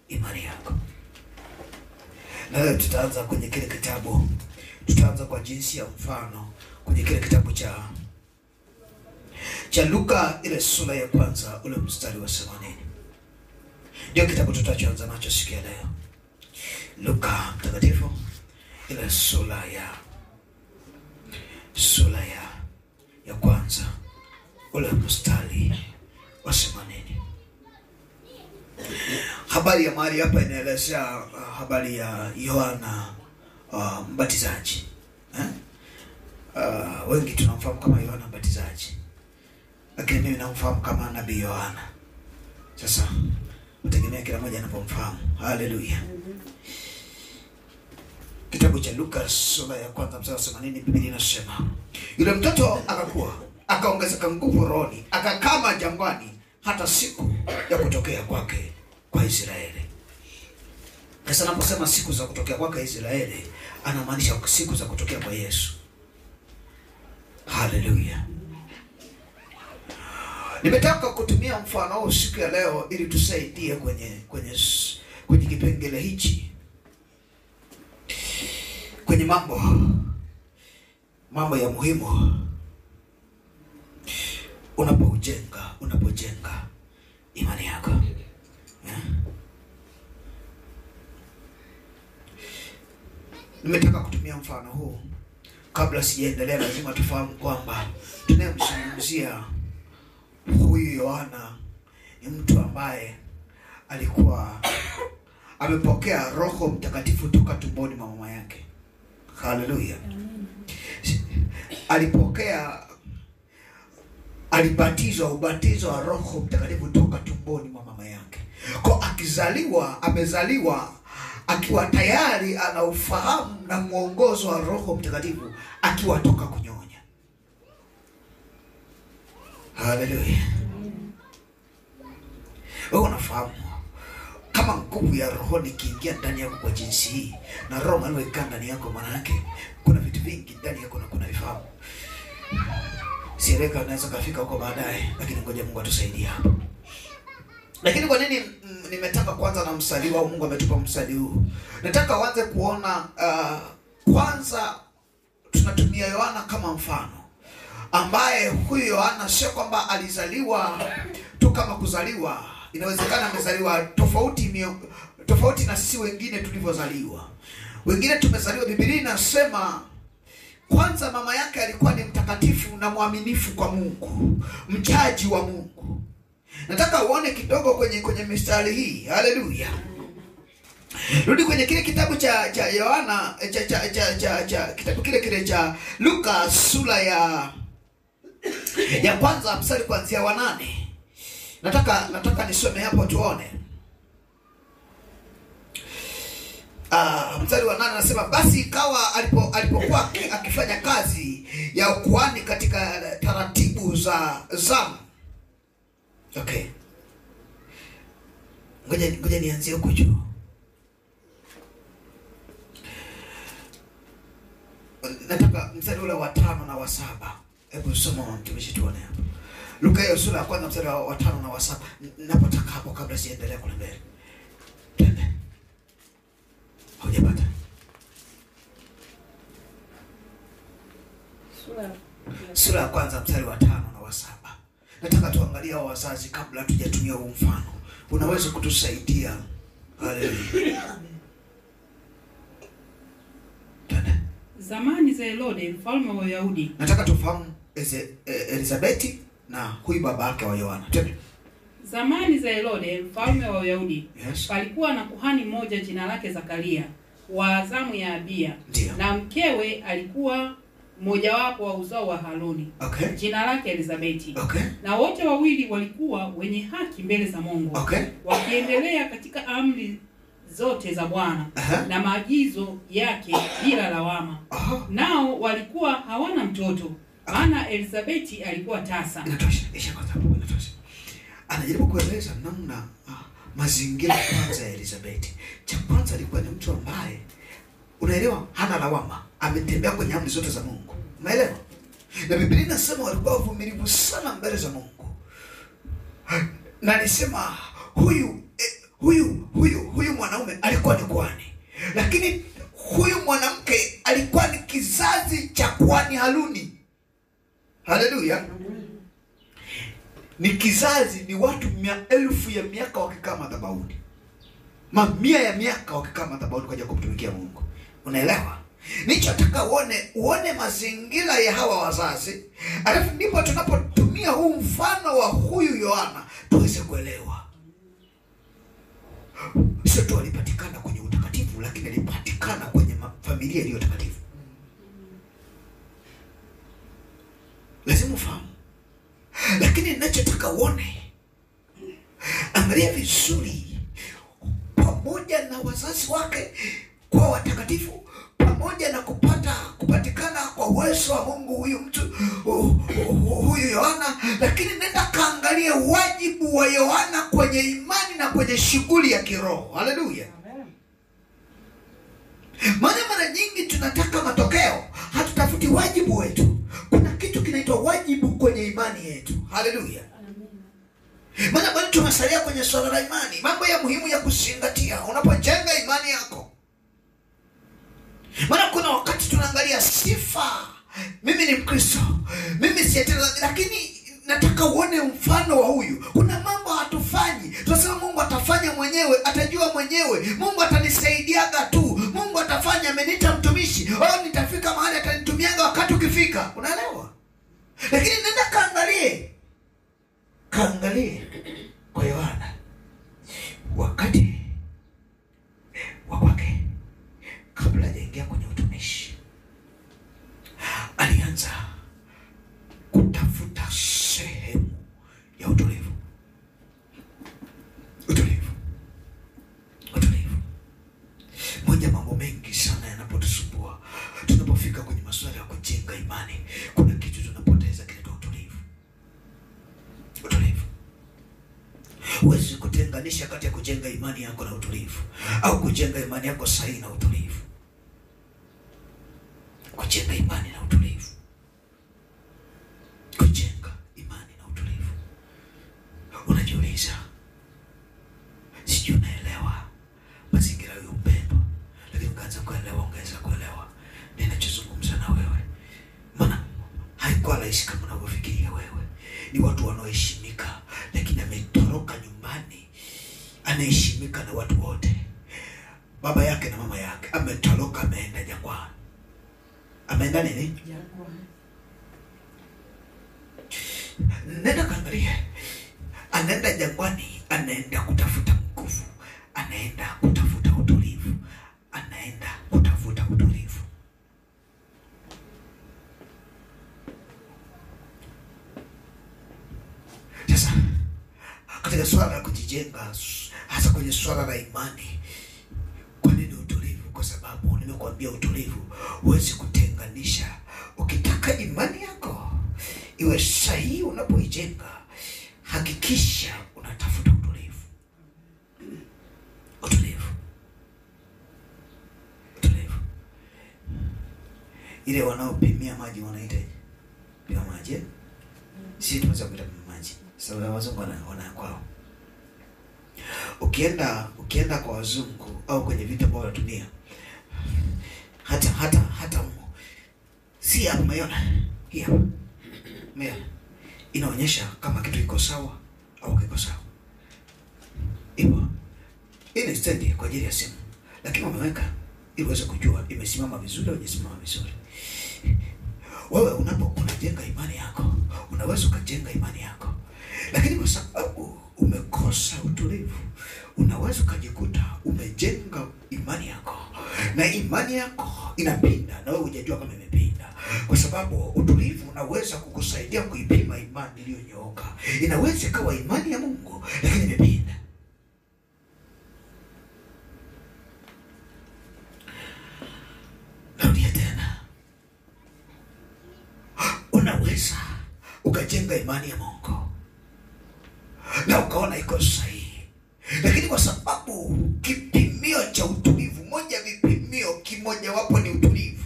imani yako. Na leo tutaanza kwenye kile kitabu, tutaanza kwa jinsi ya mfano kwenye kile kitabu cha Luka ile sura ya kwanza ule mstari wa 80. Ndio kitabu tutachoanza nacho siku ya leo. Luka mtakatifu ile sura ya kwanza ule mstari wa 80. Habari ya mahali hapa inaelezea habari ya Yohana Mbatizaji. Wengi tunamfahamu kama Yohana Mbatizaji, lakini mimi namfahamu kama Nabii Yohana. Sasa utegemea kila mmoja anapomfahamu. Haleluya. Kitabu cha Luka sura ya kwanza mstari wa 80, Biblia inasema, yule mtoto akakua, akaongezeka nguvu rohoni, akakama jangwani hata siku ya kutokea kwake kwa Israeli. Sasa anaposema siku za kutokea kwake Israeli, anamaanisha siku za kutokea kwa Yesu. Haleluya. Nimetaka kutumia mfano huu siku ya leo ili tusaidie kwenye kipengele hichi, kwenye mambo ya muhimu unapojenga imani yako. Nimetaka kutumia mfano huu. Kabla sijaendelea, lazima tufahamu kwamba tunayemzungumzia huyu Yohana ni mtu ambaye alikuwa amepokea Roho Mtakatifu toka tumboni mwa mama yake. Haleluya. Alibatizwa ubatizo wa Roho Mtakatifu toka tumboni mwa mama yake. Kwa amezaliwa akiwa tayari ana ufahamu na mwongozo wa Roho Mtakatifu akiwa toka kunyonya. Haleluya. Wewe unafahamu kama nguvu ya Roho ikiingia ndani yako kwa jinsi hii, na Roho aliyekaa ndani yako, maana yake kuna vitu vingi ndani yako na kuna vifahamu. Sireka naweza kufika huko baadaye, lakini ngoja Mungu atusaidie hapo. Lakini kwa nini nimetaka kwanza na mstari wa Mungu ametupa mstari huu? Nataka uanze kuona kwanza tunatumia Yohana kama mfano, ambaye huyu Yohana sio kwamba alizaliwa tu kama kuzaliwa. Inawezekana amezaliwa tofauti na sisi wengine tulivyozaliwa. Wengine tumezaliwa, Biblia inasema kwanza mama yake alikuwa ni mtakatifu na mwaminifu kwa Mungu, mchaji wa Mungu. Nataka uone kidogo kwenye mistari hii. Haleluya. Rudi kwenye kile kitabu cha Yohana kitabu kile cha Luka sura ya kwanza mstari kuanzia wa 8. Nataka nisome hapo tuone. Mstari wa 8 anasema, basi ikawa alipokuwa akifanya kazi ya ukuhani katika taratibu za zamu. Okay. Ngoja nianzie huko juu. Nataka mstari ule wa 5 na wa 7. Hebu soma mtumishi tuone hapo. Luka hiyo sura ya kwanza mstari wa 5 na wa 7. Napotaka hapo kabla siendelee kule mbele. Twende. Hujapata? Sura ya kwanza mstari wa 5 na wa 7. Nataka tuangalie hao wazazi kabla tujatumia huu mfano. Unaweza kutusaidia. Haleluya. Zamani za Herode mfalme wa Wayahudi. Nataka tufahamu Elizabeti na huyu baba yake wa Yohana. Zamani za Herode mfalme wa Wayahudi, yes, palikuwa na kuhani mmoja jina lake Zakaria wa zamu ya Abia. Na mkewe alikuwa mmojawapo wa uzao wa Haruni. Okay. Jina lake Elizabeti. Okay. Na wote wawili walikuwa wenye haki mbele za Mungu. Okay. Wakiendelea katika amri zote za Bwana na maagizo yake bila lawama. Nao walikuwa hawana mtoto, maana Elizabeti alikuwa tasa. Inatosha kwa sababu inatosha. Anajaribu kueleza namna mazingira kwanza ya Elizabeti. Cha kwanza alikuwa ni mtu ambaye unaelewa hana lawama, ametembea kwenye amri zote za Mungu. Unaelewa? Na Biblia inasema walikuwa wavumilivu sana mbele za Mungu. Na alisema huyu ni kizazi, ni watu 100,000 ya miaka wakikaa madhabahuni, mamia ya miaka wakikaa madhabahuni kwa ajili ya kumtumikia Mungu. Unaelewa? Nichotaka uone mazingira ya hawa wazazi, alafu ndipo tunapotumia huu mfano wa huyu Yohana tuweze kuelewa. Sio tu alipatikana kwenye utakatifu, lakini alipatikana kwenye familia iliyo takatifu. Lazima ufahamu. Lakini ninachotaka uone, angalia vizuri, pamoja na wazazi wake kwa watakatifu, pamoja na kupatikana kwa uwezo wa Mungu huyu Yohana, lakini nenda kaangalia wajibu wa Yohana kwenye imani na kwenye shughuli ya kiroho. Haleluya. Mara nyingi tunataka matokeo, hatutafuti wajibu wetu. Kuna kitu kinaitwa wajibu kwenye imani yetu. Haleluya. Maana tumesalia kwenye swala la imani, mambo ya muhimu ya kuzingatia unapojenga imani yako. Maana kuna wakati tunaangalia sifa, mimi ni Mkristo, mimi siatenda, lakini nataka uone mfano wa huyu. Kuna mambo hatufanyi, tunasema Mungu atafanya mwenyewe, atajua mwenyewe, Mungu atanisaidiaga tu, Mungu atafanya, ameniita mtumishi, au nitafika mahali atanitumiaga wakati ukifika. Unaelewa? Lakini nenda kaangalie kwa Yohana wakati wa kwake, kabla hajaingia kwenye utumishi, alianza kutafuta sehemu ya utulivu. Moja mambo mengi sana yanapotusumbua tunapofika kwenye masuala ya kujenga imani, kuna kitu tunapoteza, kinaitwa utulivu. Huwezi kutenganisha kati ya kujenga imani yako na utulivu, au kujenga imani yako sahihi na utulivu. Kujenga imani na utulivu. Unajiuliza, sijui unaelewa mazingira ya upendo, lakini ukaanza kuelewa, ongeza kuelewa ninachozungumza na wewe. Maana haikuwa rahisi kama unavyofikiria wewe. Ni watu wanaoheshimika, lakini ametoroka nyumbani, anaheshimika na watu wote, baba yake na mama yake. Ametoroka, ameenda jangwani. Ameenda nini? Jangwani. Nenda kaangalia. Anaenda jangwani, anaenda kutafuta nguvu, anaenda kutafuta utulivu, Sasa katika swala la kujijenga, hasa kwenye swala la imani, kwa nini utulivu? Kwa sababu nimekuambia utulivu huwezi kutenganisha. Ukitaka imani yako iwe sahihi unapoijenga, hakikisha unatafuta utulivu. Ile wanaopimia maji wanaita pima maji. Sisi tunaweza kupima maji. Sababu wazungu wana kwao. Ukienda kwa wazungu au kwenye vitu ambavyo wanatumia, hata si hapa umeona? Hii hapa. Umeona? Inaonyesha kama kitu iko sawa au kiko sawa. Ipo. Hii ni stendi kwa ajili ya simu. Lakini wameweka ili uweze kujua imesimama vizuri au haijasimama vizuri. Wewe unapojenga imani yako, unaweza ukajenga imani yako, lakini kwa sababu umekosa utulivu, unaweza ukajikuta umejenga imani yako na imani yako inapinda na wewe hujajua kama imepinda. Kwa sababu utulivu unaweza kukusaidia kuipima imani iliyonyooka. Inaweza ikawa imani ya Mungu lakini imepinda. Narudia tena. Unaweza ukajenga imani ya Mungu na ukaona iko sahihi, lakini kwa sababu kipimio cha utulivu, vipimio kimoja wapo ni utulivu,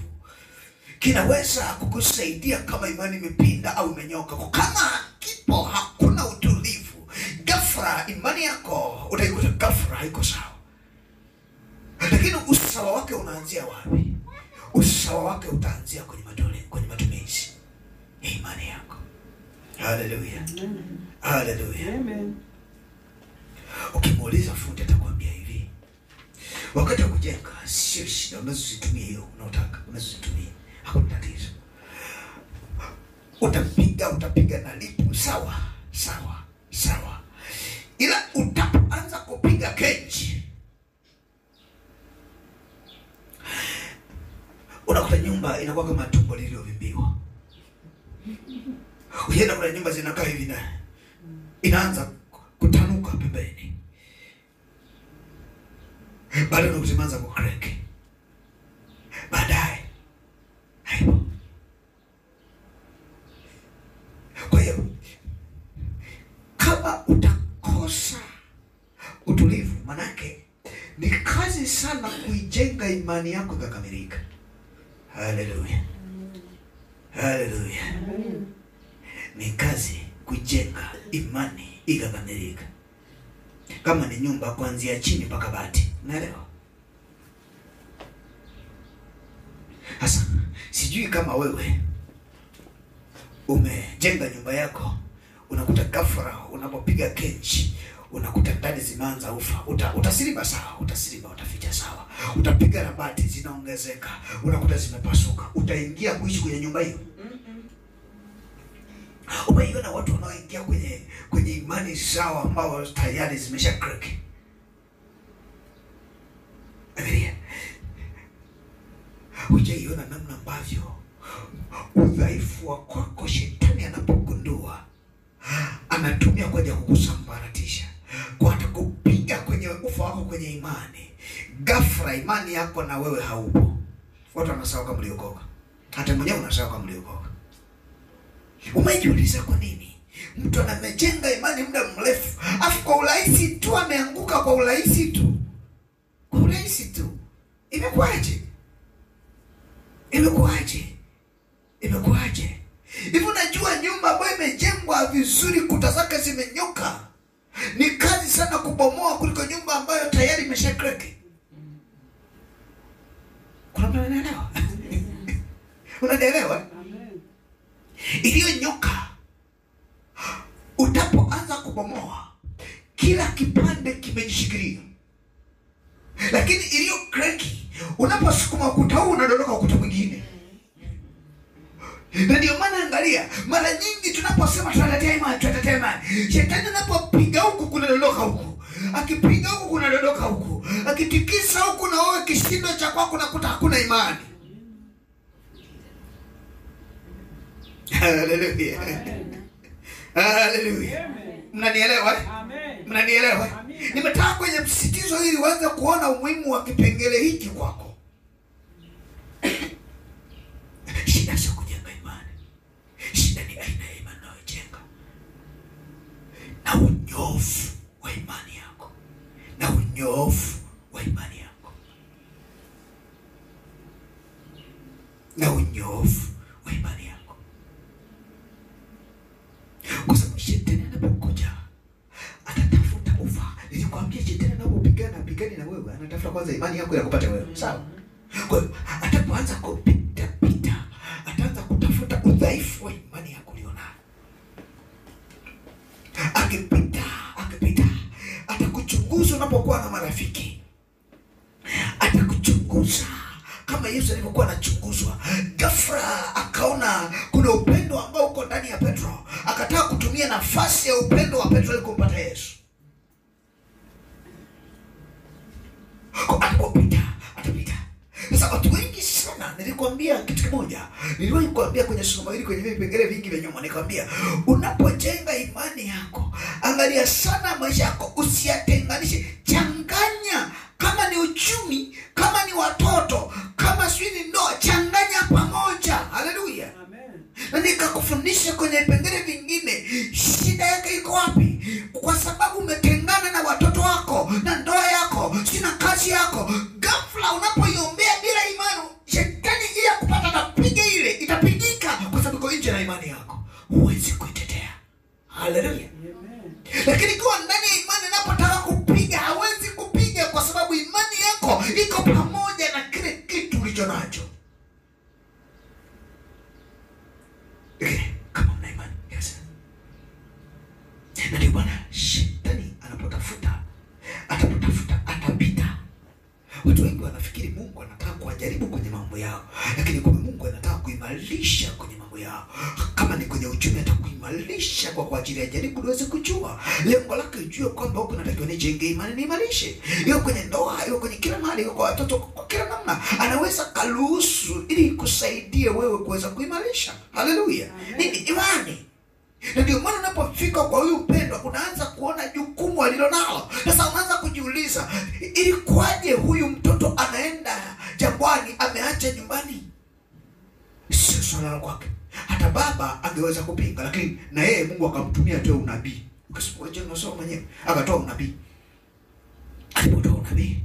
kinaweza kukusaidia kama imani imepinda au imenyoka. Kama kipo hakuna utulivu, ghafla imani yako utaikuta ghafla haiko sawa. Lakini usawa wake unaanzia wapi? Usawa wake utaanzia kwenye matumizi ya imani yako. Haleluya. Haleluya. Amen. Ukimuuliza fundi atakwambia hivi. Wakati wa kujenga sio shida, unazozitumia hiyo unataka, unazozitumia. Hakuna tatizo. Utapiga na lipu sawa. Ila utaanza kupiga kenchi, unakuta nyumba inakuwa kama tumbo lililovimbiwa. Ukienda kuna nyumba zinakaa hivi na inaanza kutanuka pembeni. Baada ya kuzimanza kucrack. Baadaye haipo. Kwa hiyo kama utakosa utulivu, manake ni kazi sana kuijenga imani yako ikakamilika. Haleluya. Haleluya. Ni kazi kujenga imani ikakamilika. Kama ni nyumba kuanzia chini mpaka bati. Unaelewa? Sasa sijui kama wewe umejenga nyumba yako, unakuta ghafla unapopiga kenchi unakuta ndani zimeanza ufa. Utasiliba sawa, utaficha sawa. Utapiga na bati zinaongezeka, unakuta zimepasuka. Utaingia kuishi kwenye nyumba hiyo? Umeiona watu wanaoingia kwenye imani sawa ambao tayari zimesha crack? Angalia. Hujaiona namna ambavyo udhaifu wa kwako shetani anapogundua anatumia kwa ajili ya kukusambaratisha, kwa atakupiga kwenye ufa wako kwenye imani. Ghafla imani yako na wewe haupo. Watu wanasahau kama mliokoka. Hata mwenyewe unasahau kama mliokoka. Umejiuliza kwa nini mtu anamejenga imani muda mrefu afu kwa urahisi tu ameanguka? Kwa urahisi tu. Imekuaje? Hivi unajua nyumba ambayo imejengwa vizuri, kuta zake zimenyoka, ni kazi sana kubomoa kuliko nyumba ambayo tayari imeshakreki. Kuna mtu anaelewa? Unaelewa? Iliyonyoka utapoanza kubomoa, kila kipande kimejishikilia. Lakini iliyo kreki, unaposukuma ukuta huu unadondoka ukuta mwingine. Na ndio maana angalia, mara nyingi tunaposema tunatetea imani, shetani anapopiga huku kunadondoka huku, akipiga huku kunadondoka huku, akitikisa huku na wewe kishindo cha kwako unakuta hakuna imani. Haleluya. Haleluya. Mnanielewa? Amen. Mnanielewa? Nimetaka kwenye msitizo ili uanze kuona umuhimu wa kipengele hiki kwako. Shida sio kujenga imani. Shida ni aina ya imani unayojenga. Na unyofu wa imani yako. Kwa sababu shetani anapokuja atatafuta ufa. Nilikwambia shetani anapopigana na wewe anatafuta kwanza imani yako ya kupata wewe. Sawa? Kwa hiyo atapoanza kupita, ataanza kutafuta udhaifu wa imani yako ulionayo. Akipita, atakuchunguza unapokuwa na marafiki. Atakuchunguza kama Yesu alivyokuwa anachunguzwa. Ghafla akaona kuna upendo ambao uko ndani ya Petro, akataka kutumia nafasi ya upendo wa Petro ili kumpata Yesu. Atapita. Sasa watu wengi sana, nilikwambia kitu kimoja. Niliwahi kuambia kwenye somo hili kwenye vipengele vingi vya nyuma, nikwambia unapojenga imani yako, angalia sana maisha yako, usiyatenganishe. Changanya, kama ni uchumi, kama ni watoto, kama sio ni ndoa, changanya pamoja. Haleluya. Amen. Na nikakufundisha kwenye vipengele vingine, shida yake iko wapi? Kwa sababu umetengana na watoto wako, na ndoa yako, sina kazi yako. Ghafla unapoiombea bila imani, shetani ili kupata tapiga ile, itapigika kwa sababu iko nje na imani yako. Huwezi kuitetea. Haleluya. Amen. Lakini kwa ndani ya imani unapotaka kupiga majaribu kwenye mambo yao, lakini kumbe Mungu anataka kuimarisha kwenye mambo yao. Kama ni kwenye uchumi, atakuimarisha kwa ajili ya jaribu uweze kujua lengo lake, ujue kwamba huko natakiwa nijenge imani, niimarishe. Hiyo kwenye ndoa, hiyo kwenye kila mahali, hiyo kwa watoto, kwa kila namna anaweza karuhusu ili kusaidie wewe kuweza kuimarisha. Haleluya. Nini? Imani. Na ndio maana unapofika kwa huyu mpendwa, unaanza kuona jukumu alilonalo. Sasa unaanza kujiuliza, ili kwaje huyu mtoto anaenda jangwani, ameacha nyumbani? Sio swala la kwake. Hata baba angeweza kupinga, lakini na yeye Mungu akamtumia atoe unabii. Ukisipoje unasoma mwenyewe, akatoa unabii. Alipotoa unabii,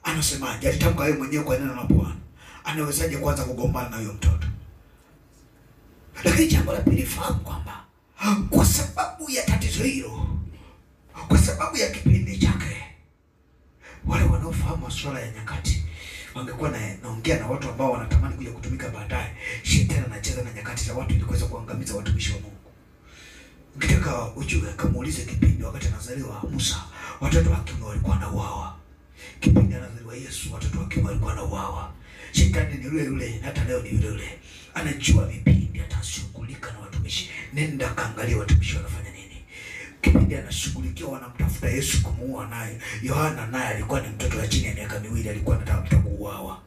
anasemaje? Alitamka yeye mwenyewe kwa neno la Bwana. Anawezaje kwanza kugombana na huyo mtoto? Lakini jambo la pili, fahamu kwamba kwa sababu ya tatizo hilo, kwa sababu ya kipindi chake, wale wanaofahamu masuala ya nyakati wangekuwa naongea na watu ambao wanatamani kuja kutumika baadaye. Shetani anacheza na nyakati za watu ili kuweza kuangamiza watumishi wa Mungu. Ukitaka ujue, kamuulize kipindi wakati anazaliwa Musa, watoto wa kiume walikuwa wanauawa. Kipindi anazaliwa Yesu, watoto wa kiume walikuwa wanauawa. Shetani ni yule yule, hata leo ni yule yule. Anajua vipindi atashughulika na watumishi. Nenda kaangalia watumishi wanafanya nini. Kipindi anashughulikia wanamtafuta Yesu kumuua, naye Yohana naye alikuwa ni mtoto wa chini ya miaka 2, alikuwa anataka kuuawa.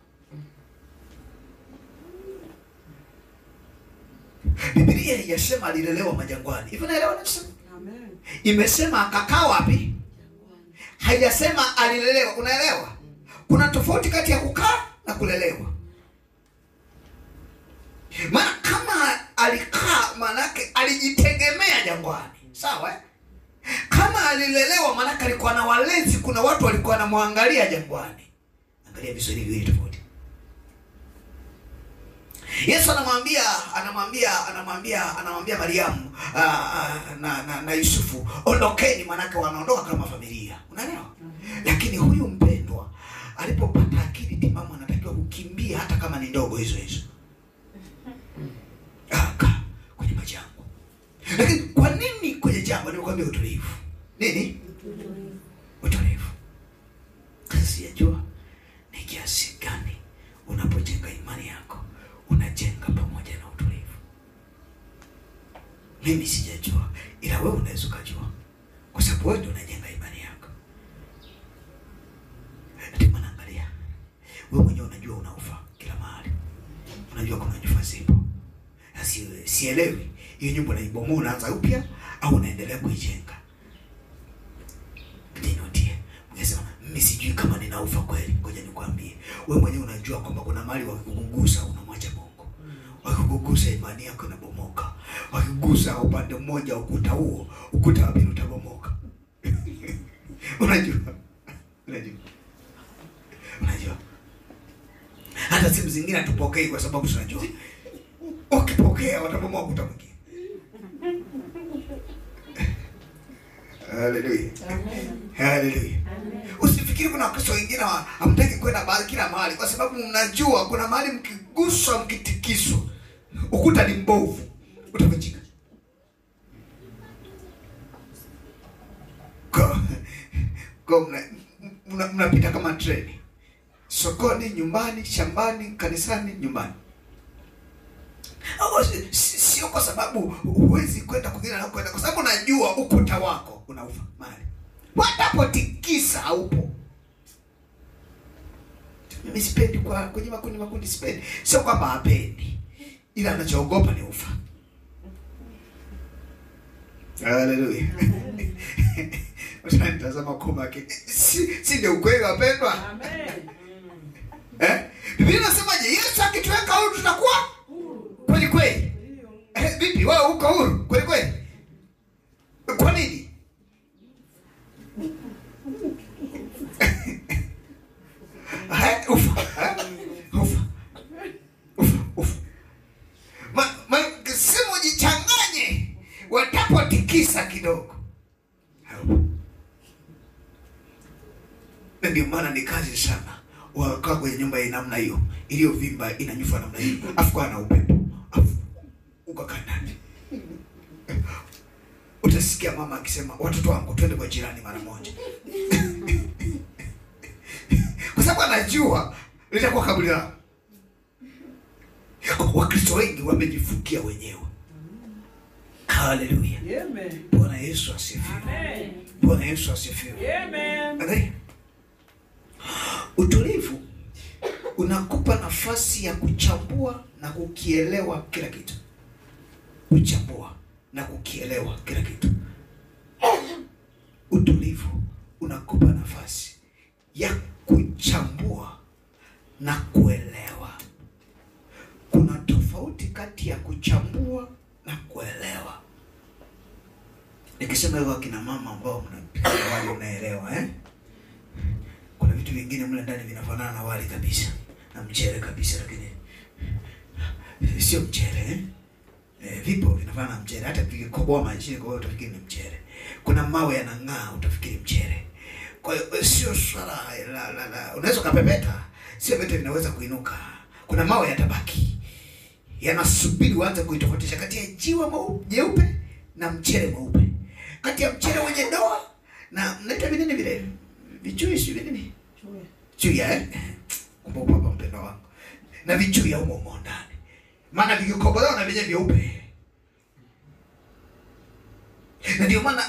Biblia inasema alilelewa majangwani. Hivi naelewa nasema? Amen. Imesema akakaa wapi? Haijasema alilelewa. Unaelewa? Kuna tofauti kati ya kukaa na kulelewa. Maana kama alikaa, manake alijitegemea jangwani. Sawa eh? Kama alilelewa, manake alikuwa na walezi, kuna watu walikuwa wanamwangalia jangwani. Angalia vizuri hivi tofauti. Yesu anamwambia Mariamu na Yusufu, ondokeni, manake wanaondoka kama familia. Unaelewa? Lakini huyu mpendwa alipopata akili timamu, anatakiwa kukimbia hata kama ni ndogo hizo. Kwenye majangwa. Lakini kwa nini kwenye jangwa? Nimekwambia utulivu. Nini? Utulivu. Kasi sijajua ni kiasi gani unapojenga imani yako unajenga pamoja na utulivu. Mimi sijajua, ila wewe unaweza kujua, kwa sababu wewe ndio unajenga imani yako. Ndio maana angalia, wewe mwenyewe unajua unaufa kila mahali. Unajua kuna nafasi ipo. Sielewi hiyo nyumba unaibomoa, unaanza upya au unaendelea kuijenga? Ninotie. Ungesema mimi sijui kama ninaufa kweli. Ngoja nikwambie, wewe mwenyewe unajua kwamba kuna mahali wakikugusa unamwacha Mungu. Wakikugusa imani yako inabomoka. Wakikugusa upande mmoja ukuta wa pili utabomoka. Unajua? Hata simu zingine tupokee kwa sababu tunajua ukipokea watabomoa ukuta mwingine. Haleluya. Haleluya. Usifikiri kuna Wakristo wengine hamtaki kwenda kila mahali kwa sababu mnajua kuna mahali mkiguswa, mkitikiswa, ukuta ni mbovu, utavunjika. Mnapita kama treni. Sokoni, nyumbani, shambani, kanisani, nyumbani. Sio kwa sababu huwezi kwenda kwingine na kwenda, kwa sababu najua ukuta wako unaufa mahali. Watapotikisa haupo. Mimi sipendi kwenye makundi sipendi. Sio kwamba hapendi, ila anachoogopa ni ufa. Haleluya. Unatazama kama si ndio ukweli wapendwa? Amen. Biblia inasemaje? Yesu akituweka huru tutakuwa kweli kweli. Vipi wewe uko huru kweli kweli? Kwa nini? Sema jichanganye watapotikisa kidogo. Ndio maana ni kazi sana wakaa kwenye nyumba ya namna hiyo iliyovimba inanyufa namna hiyo, afu ana upepo, afu ukakaa ndani. Utasikia mama akisema, watoto wangu twende kwa jirani mara moja. Kwa sababu anajua litakuwa kaburi lao. Wakristo wengi wamejifukia wenyewe. Haleluya. Amen. Bwana Yesu asifiwe. Amen. Bwana Yesu asifiwe. Amen. Okay. Utulivu unakupa nafasi ya kuchambua na kukielewa kila kitu. Kuchambua na kukielewa kila kitu. Utulivu unakupa nafasi ya kuchambua na kuelewa. Kuna tofauti kati ya kuchambua na kuelewa. Nikisema hivyo akina mama ambao mnapika wali unaelewa Kuna vitu vingine mle ndani vinafanana na wali kabisa, na mchele kabisa, lakini sio mchele vipo vinafanana na mchele. Hata vikikoboa majini kwa hiyo utafikiri ni mchele. Kuna mawe yanang'aa utafikiri mchele. Kwa hiyo sio swala la unaweza kupepeta, sio vitu vinaweza kuinuka. Kuna mawe yatabaki, yanasubiri uanze kuitofautisha kati ya jiwa jeupe na mchele mweupe, kati ya mchele wenye doa na mnaita vinini vile vichui, si vinini chuya kumbuka hapa mpendo wangu, na vichuya humo ndani, maana vikikobolewa na vyenye vyeupe. Na ndio maana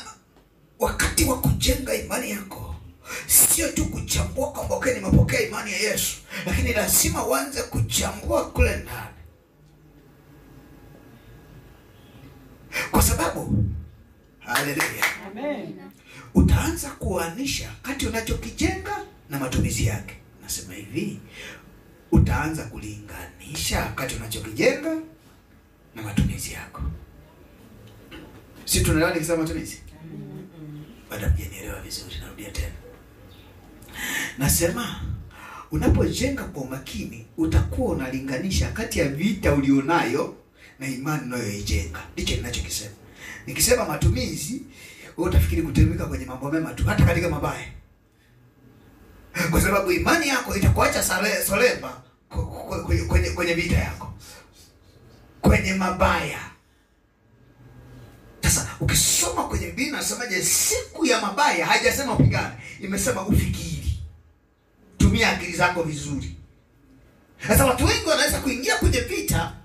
wakati wa kujenga imani yako sio tu kuchambua kwamba nimepokea imani ya Yesu, lakini lazima uanze kuchambua kule ndani, kwa sababu haleluya, Amen, utaanza kuanisha kati unachokijenga na matumizi yake. Nasema hivi, utaanza kulinganisha kati unachokijenga na matumizi yako. Si tunaelewa nikisema matumizi? Baada mjenielewa vizuri, narudia tena. Nasema unapojenga kwa umakini utakuwa unalinganisha kati ya vita ulionayo na imani unayoijenga. Ndicho ninachokisema. Nikisema matumizi, wewe utafikiri kutumika kwenye mambo mema tu, hata katika mabaya. Kwa sababu imani yako itakuacha solemba kwenye vita yako, kwenye mabaya. Sasa ukisoma kwenye Biblia nasemaje, siku ya mabaya haijasema upigane, imesema ufikiri. Tumia akili zako vizuri. Sasa watu wengi wanaweza kuingia kwenye vita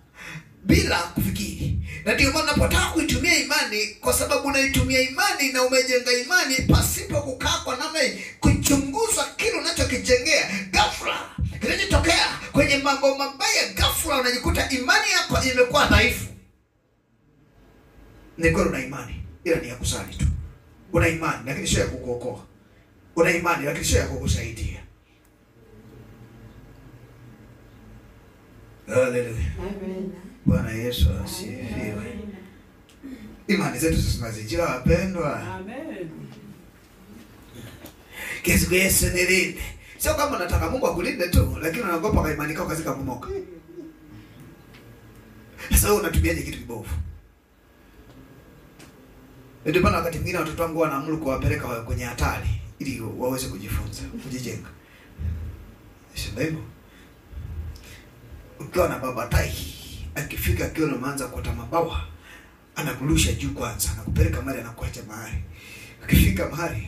bila kufikiri. Na ndio maana unapotaka kuitumia imani, kwa sababu unaitumia imani na umejenga imani pasipo kukaa kwa namna kuchunguza kile unachokijengea, ghafla kinachotokea kwenye mambo mabaya, ghafla unajikuta imani yako imekuwa dhaifu. Niko na imani ila ni ya kusali tu. Una imani lakini sio ya kukuokoa. Una imani lakini sio ya kukusaidia. Haleluya. Amen. Bwana Yesu asifiwe. Imani zetu sisi tunazijua wapendwa. Amen. Yesu nilinde. Sio kama unataka Mungu akulinde tu, lakini unaogopa kwa imani yako kazika kumoka. Sasa wewe unatumiaje kitu kibovu? Ndio maana wakati mwingine watoto wangu wanaamuru kuwapeleka kwenye hatari ili waweze kujifunza, kujijenga. Sio hivyo? Ukiwa na baba tai, akifika akiwa anaanza kuota mabawa, anakurusha juu kwanza, anakupeleka mahali, anakuacha mahali. Ukifika mahali,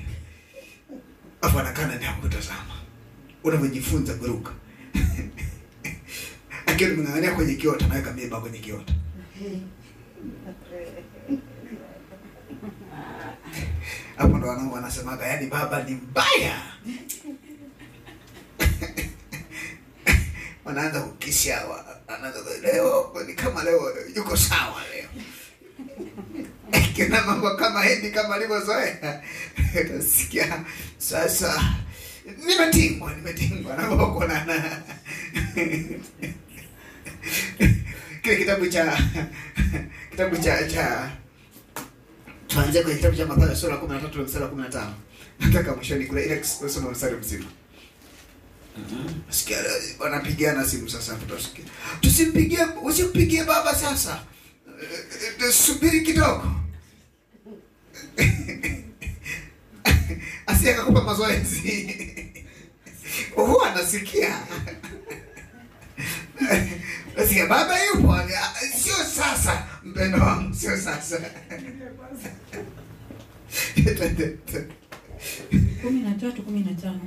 afu anakana na kutazama. Unapojifunza kuruka. Akiwa mng'ang'ania kwenye kiota, anaweka miba kwenye kiota. Hapo ndo wanangu wanasemaga, yaani baba ni mbaya. Wanaanza kukisia, anaanza leo ni kama leo yuko sawa leo. Kina mambo kama hivi kama alivyozoea. Utasikia sasa nimetingwa na boko na kile kitabu cha tuanze kwenye kitabu cha Mathayo sura 13 mstari wa 15. Nataka mwishoni kule ile kusoma mstari mzima. Sikia wanapigana simu sasa, tutasikia. Usimpigie baba sasa. Subiri kidogo. Asiye akakupa mazoezi. Huwa anasikia. Asiye baba yupo, sio sasa mpendo wangu, sio sasa. 13:15.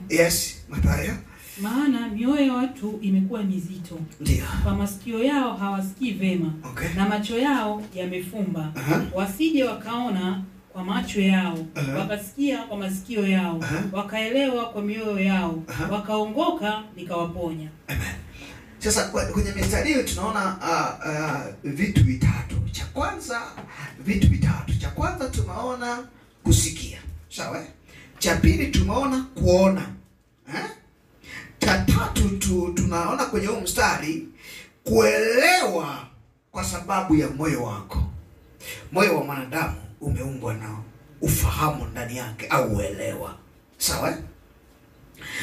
Yes, Mathayo Maana mioyo ya watu imekuwa mizito. Ndio. Kwa masikio yao hawasikii vema. Okay. Na macho yao yamefumba. Wasije wakaona kwa macho yao, wakasikia kwa masikio yao, wakaelewa kwa mioyo yao, wakaongoka nikawaponya. Amen. Sasa kwenye mistari hiyo tunaona vitu vitatu. Cha kwanza tumeona kusikia. Sawa? Cha pili tumeona kuona. Cha tatu tunaona kwenye huu mstari kuelewa kwa sababu ya moyo wako. Moyo wa mwanadamu umeumbwa na ufahamu ndani yake au uelewa. Sawa?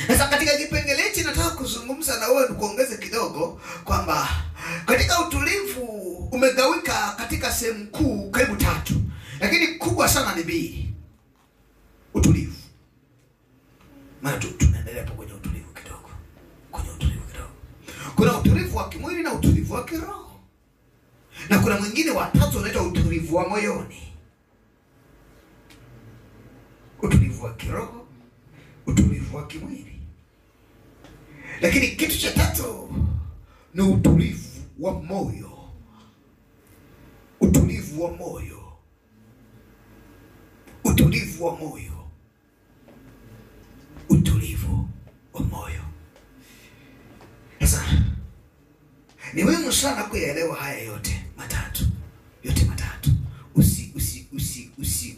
Sasa katika kipengele hichi nataka kuzungumza na wewe kuongeze kidogo kwamba katika utulivu umegawika katika sehemu kuu karibu 3. Lakini kubwa sana ni 2. Utulivu. Maana tunaendelea hapo kwenye utulivu kidogo. Kuna utulivu wa kimwili na utulivu wa kiroho. Na kuna mwingine wa 3 unaitwa utulivu wa moyoni. Utulivu wa kiroho, utulivu wa kimwili. Lakini kitu cha 3 ni utulivu wa moyo. Utulivu wa moyo. Utulivu wa moyo. Utulivu wa moyo. Sasa ni muhimu sana kuelewa haya yote matatu.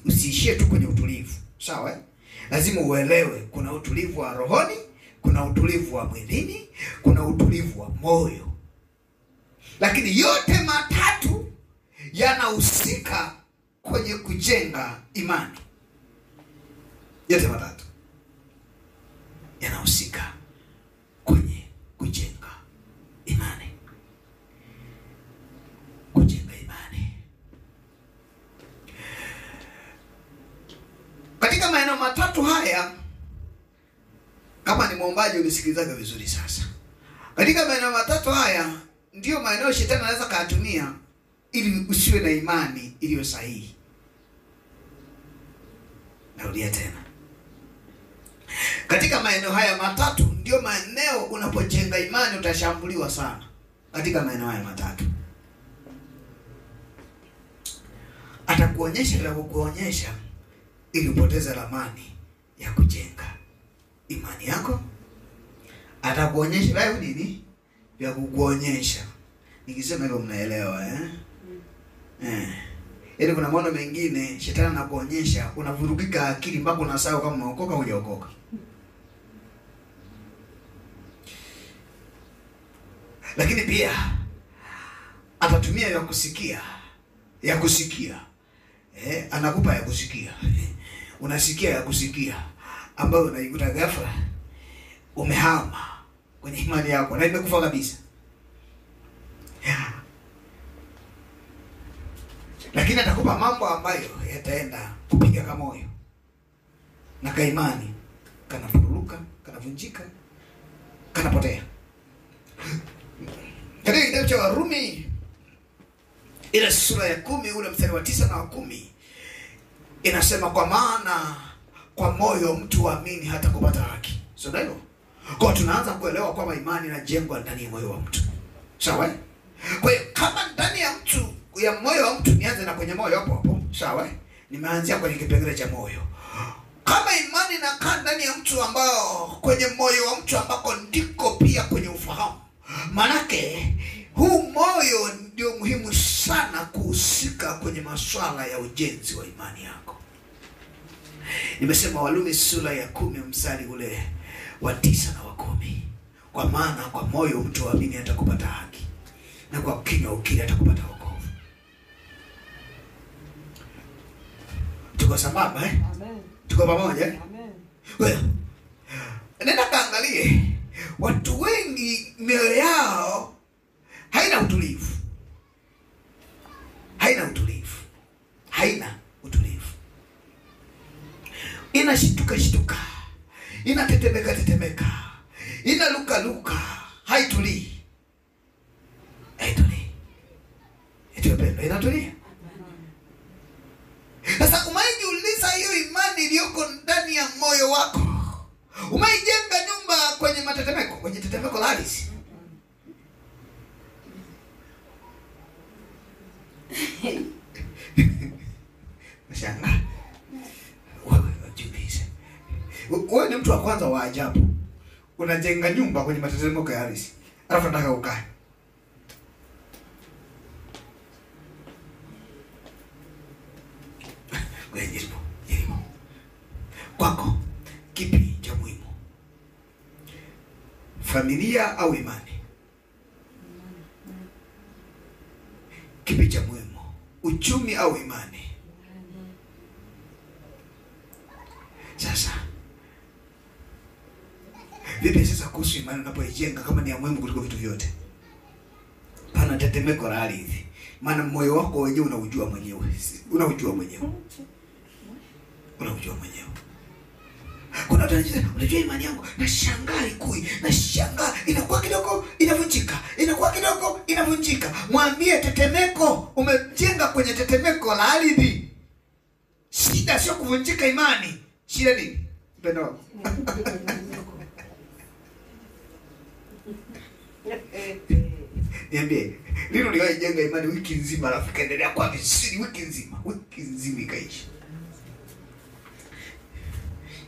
Usiishie tu kwenye utulivu. Sawa? Lazima uelewe kuna utulivu wa rohoni, kuna utulivu wa mwilini, kuna utulivu wa moyo. Lakini yote matatu yanahusika kwenye kujenga imani. Yote matatu yanahusika kwenye kujenga imani. Kujenga imani. Katika maeneo matatu haya, kama ni muombaji unisikilizaga vizuri sasa. Katika maeneo matatu haya ndio maeneo shetani anaweza kuyatumia ili usiwe na imani iliyo sahihi. Narudia tena. Katika maeneo haya matatu ndio maeneo unapojenga imani utashambuliwa sana. Katika maeneo haya matatu. Atakuonyesha la kukuonyesha ili upoteze ramani ya kujenga imani yako. Atakuonyesha wewe nini? Ya kukuonyesha. Nikisema hivyo mnaelewa Ili kuna mambo mengine shetani anakuonyesha unavurugika akili mpaka unasahau kama umeokoka au hujaokoka. Lakini pia atatumia ya kusikia. Anakupa ya kusikia. Unasikia ya kusikia ambayo unaikuta ghafla umehama kwenye imani yako na imekufa kabisa. Lakini atakupa mambo ambayo yataenda kupiga kama moyo. Na kaimani kanafuruka, kanavunjika, kanapotea. Katika kitabu cha Warumi ile sura ya 10 ule mstari wa 9 na wa 10 inasema kwa maana kwa moyo mtu huamini hata kupata haki. Sio ndio? Kwa tunaanza kuelewa kwamba imani inajengwa ndani ya moyo wa mtu. Sawa? Kwa hiyo kama ndani ya mtu ya moyo wa mtu, nianze na kwenye moyo hapo. Sawa? Nimeanzia kwenye kipengele cha moyo. Kama imani inakaa ndani ya mtu ambao kwenye moyo wa mtu ambako ndiko pia kwenye ufahamu. Manake huu moyo ndio muhimu sana kuhusika kwenye masuala ya ujenzi wa imani yako. Nimesema Warumi sura ya 10 mstari ule wa 9 na wa 10. Kwa maana kwa moyo mtu huamini hata kupata haki, na kwa kinywa ukiri hata kupata wokovu. Tuko sambamba Amen. Tuko pamoja Amen. Well, nenda kaangalie watu wengi mioyo yao haina utulivu. Inashituka, inatetemeka, inaluka, haitulii. Itupendo inatulia. Sasa umaijiuliza hiyo imani iliyoko ndani ya moyo wako. Umeijenga nyumba kwenye matetemeko. kwenye tetemeko la ardhi. Nashangaa. Wewe ni mtu wa kwanza wa ajabu. Unajenga nyumba kwenye matetemeko ya ardhi. Alafu nataka ukae. Wewe jaribu. Kwako kipi cha muhimu? Familia au imani? Kipi cha muhimu? Uchumi au imani? Sasa vipi sasa kuhusu imani unapoijenga kama ni ya muhimu kuliko vitu vyote? Pana tetemeko la ardhi. Maana moyo wako wenyewe unaujua mwenyewe. Unaujua mwenyewe. Kuna watu wanasema, unajua imani yangu, nashangaa ikui, nashangaa inakuwa kidogo inavunjika, inakuwa kidogo inavunjika. Mwambie tetemeko, umejenga kwenye tetemeko la ardhi. Shida sio kuvunjika imani. Shida nini? Mpendo wako. Niambie, lino niliwahi imani wiki nzima alafu kaendelea kwa visiri wiki nzima ikaisha.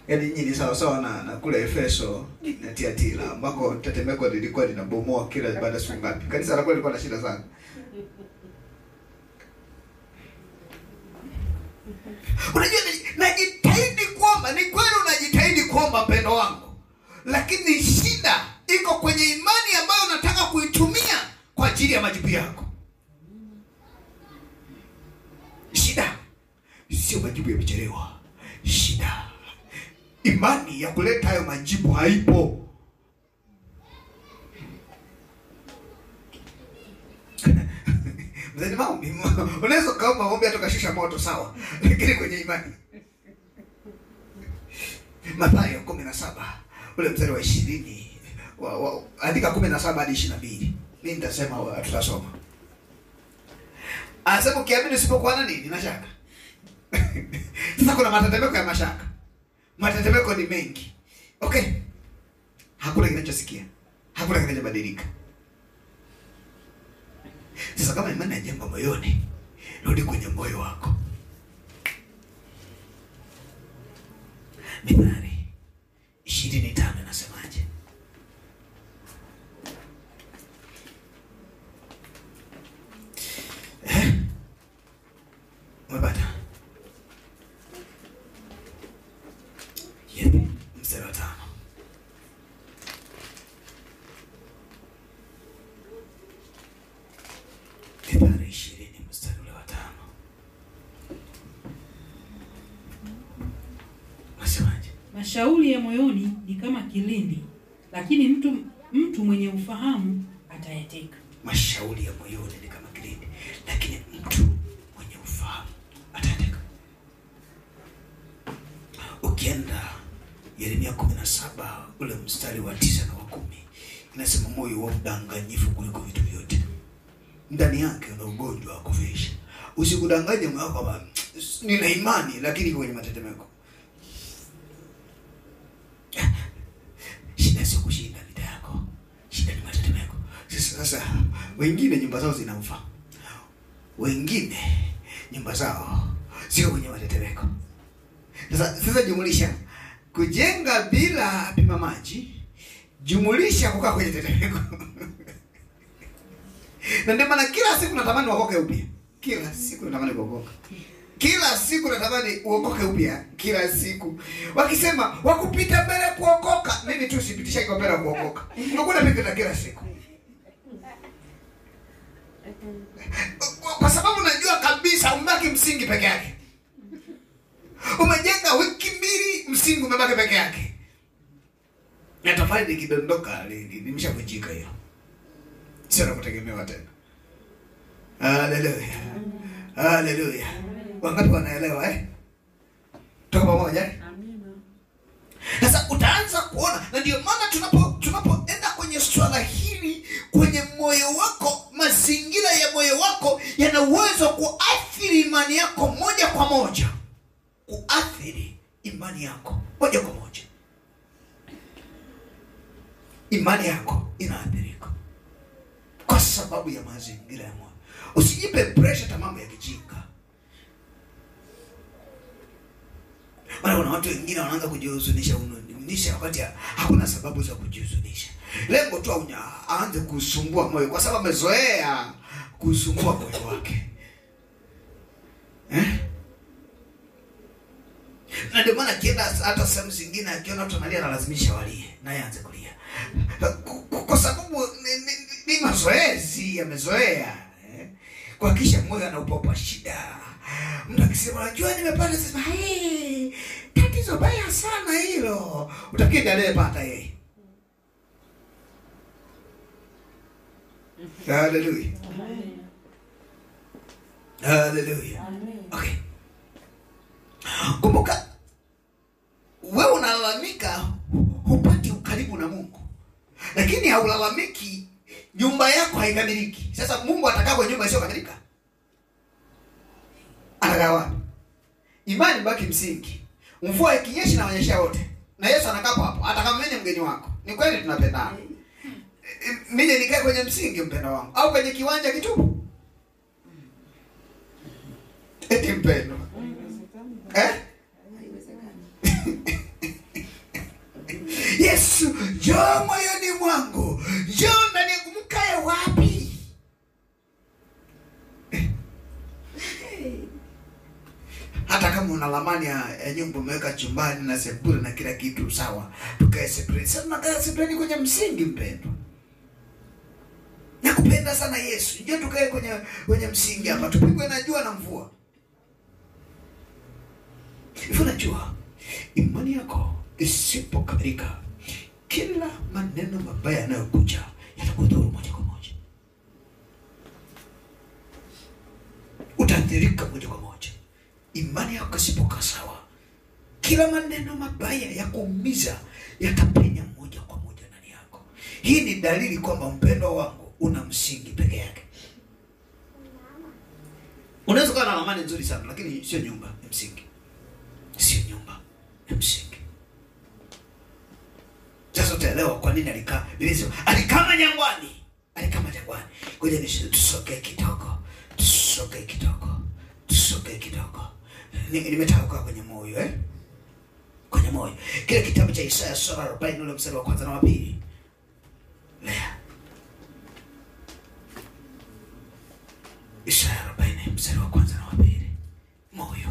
Yaani nyinyi sawa na kule Efeso na Tiatira ambako tetemeko lilikuwa linabomoa kila baada siku ngapi. Kanisa la kweli lilikuwa na shida sana. Unajua najitahidi kuomba, ni kweli unajitahidi kuomba mpendo wangu. Lakini shida iko kwenye imani ambayo unataka kuitumia kwa ajili ya majibu yako. Shida sio majibu yamechelewa. Shida imani ya kuleta hayo majibu haipo. Mzee maombi, unaweza kaomba maombi hata kashusha moto sawa, lakini kwenye imani. Mathayo 17 ule mstari wa 20 andika 17 hadi 22. Mimi nitasema tutasoma. Anasema ukiamini usipokuwa na nini na shaka. Sasa kuna matetemeko ya mashaka. Matetemeko ni mengi. Okay? Hakuna kinachosikia. Hakuna kinachobadilika. Sasa kama imani inajengwa moyoni, rudi kwenye moyo wako. Mithali 25 inasemaje? Umepata? Mstari wa 5. Mithali 20 mstari wa 5. Nasemaje? Mashauri ya moyoni ni kama kilindi, lakini mtu mwenye ufahamu atayateka. Mashauri ya moyoni ni kama kilindi, lakini mtu mwenye ufahamu atayateka. Ukienda Yeremia 17 ule mstari wa 9 na wa 10 inasema moyo wa mdanganyifu kuliko vitu vyote, ndani yake una ugonjwa wa kufisha. Usikudanganye moyo wako baba, nina imani lakini kwenye matetemeko. Shida sio kushinda vita yako, shida ni matetemeko. Sasa wengine nyumba zao zinaufa, wengine nyumba zao sio kwenye matetemeko. Sasa jumulisha kujenga bila pima maji, jumulisha kukaa kwenye tetemeko. Na ndio maana kila siku natamani uokoke upya. Kila siku natamani kuokoka. Kila siku natamani uokoke upya. Kila siku. Wakisema wakupita mbele kuokoka, mimi tu sipitisha kwa mbele kuokoka. Unakuwa unapita kila siku. Kwa sababu najua kabisa umebaki msingi peke yake. Umejenga wiki 2, msingi umebaki peke yake. Na tofali likidondoka limeshavunjika hiyo. Sio na kutegemewa tena. Haleluya. Haleluya. Wangapi wanaelewa Tuko pamoja Amina. Sasa utaanza kuona, na ndio maana tunapoenda kwenye swala hili kwenye moyo wako, mazingira ya moyo wako yana uwezo kuathiri imani yako moja kwa moja. Kuathiri imani yako moja kwa moja. imani yako inaathirika kwa sababu ya mazingira ya moyo. Usijipe pressure ta mambo ya kijinga. Maana kuna watu wengine wanaanza kujihuzunisha wakati hakuna sababu za kujihuzunisha. Lengo tu aanze kusumbua moyo kwa sababu amezoea kusumbua moyo wake. Na ndio maana kienda hata sehemu zingine akiona watu analia analazimisha walie naye aanze kulia. Kwa sababu ni mazoezi, amezoea. Kwa kisha moyo anaupopa shida. Mtu akisema unajua nimepata, sema tatizo baya sana hilo. Utakienda leo pata yeye. Hallelujah. Amen. Hallelujah. Amen. Okay. Kumbuka wewe unalalamika hupati ukaribu na Mungu. Lakini haulalamiki nyumba yako haikamiliki. Sasa Mungu atakaa kwa nyumba isiyo kamilika? Anakaa wapi? Imani baki msingi. Mvua ikinyesha na wanyesha wote. Na Yesu anakaa hapo. Atakamenya mgeni wako. Ni kweli tunapendana. Mimi nikae kwenye msingi mpendo wangu au kwenye kiwanja kitupu? Eti mpendo. Yesu, njoo moyoni mwangu. Njoo ndani yangu, mkae wapi? Hata kama una lamani ya nyumba umeweka chumbani na sebule na kila kitu sawa, tukae sebule. Sasa tunakaa sebule kwenye msingi mpendo. Nakupenda sana Yesu. Njoo tukae kwenye msingi hapa, tupigwe na jua na mvua. Hivyo najua imani yako isipokamilika, kila maneno mabaya yanayokuja yatakudhuru moja kwa moja. Utaathirika moja kwa moja. Imani yako isipokaa sawa, kila maneno mabaya ya kuumiza yatapenya moja kwa moja ndani yako. Hii ni dalili kwamba mpendo wangu una msingi peke yake. Unaweza kuwa na amani nzuri sana lakini sio nyumba ya msingi. Sio nyumba ya msingi. Sasa utaelewa kwa nini alikaa. Alikama jangwani. Alikama jangwani. Ngoja tusogee kidogo. Tusogee kidogo. Nimetaka kwenye moyo kwenye moyo. Kile kitabu cha Isaya sura 40 ule mstari wa kwanza na wa pili. Lea. Isaya 40 mstari wa kwanza na wa pili. Moyo.